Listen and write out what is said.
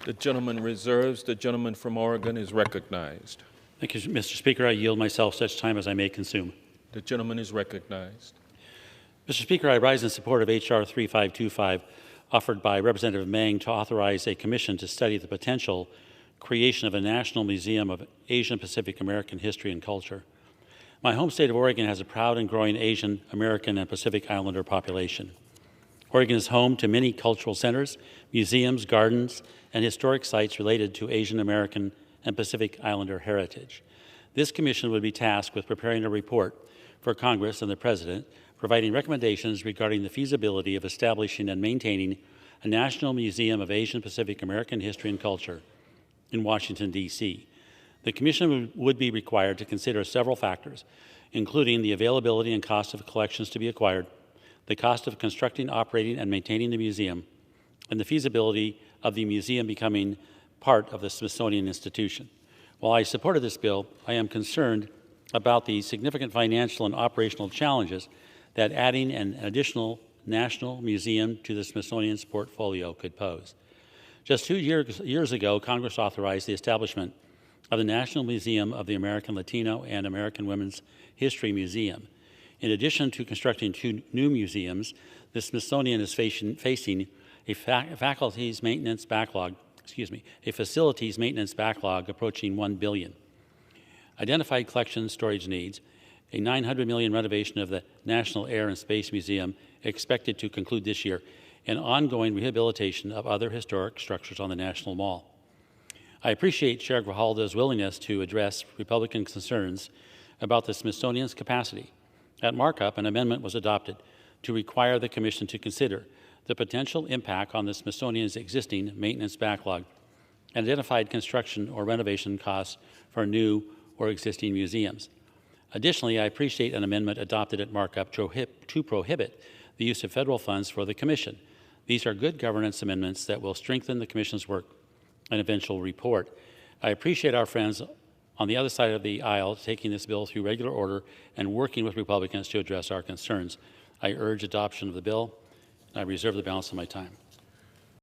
The gentleman reserves. The gentleman from Oregon is recognized. Thank you, Mr. Speaker. I yield myself such time as I may consume. The gentleman is recognized. Mr. Speaker, I rise in support of H.R. 3525, offered by Representative Mang to authorize a commission to study the potential creation of a National Museum of Asian Pacific American History and Culture. My home state of Oregon has a proud and growing Asian American and Pacific Islander population. Oregon is home to many cultural centers, museums, gardens, and historic sites related to Asian American and Pacific Islander heritage. This commission would be tasked with preparing a report for Congress and the President, providing recommendations regarding the feasibility of establishing and maintaining a National Museum of Asian Pacific American History and Culture in Washington, D.C. The commission would be required to consider several factors, including the availability and cost of collections to be acquired, the cost of constructing, operating, and maintaining the museum, and the feasibility of the museum becoming part of the Smithsonian Institution. While I supported this bill, I am concerned about the significant financial and operational challenges that adding an additional national museum to the Smithsonian's portfolio could pose. Just 2 years ago, Congress authorized the establishment of the National Museum of the American Latino and American Women's History Museum. In addition to constructing 2 new museums, the Smithsonian is facing a facilities maintenance backlog approaching $1 billion. Identified collection storage needs, a $900 million renovation of the National Air and Space Museum expected to conclude this year, and ongoing rehabilitation of other historic structures on the National Mall. I appreciate Chair Grijalva's willingness to address Republican concerns about the Smithsonian's capacity. At markup, an amendment was adopted to require the Commission to consider the potential impact on the Smithsonian's existing maintenance backlog and identified construction or renovation costs for new or existing museums. Additionally, I appreciate an amendment adopted at markup to prohibit the use of federal funds for the Commission. These are good governance amendments that will strengthen the Commission's work and eventual report. I appreciate our friends on the other side of the aisle taking this bill through regular order and working with Republicans to address our concerns. I urge adoption of the bill, and I reserve the balance of my time.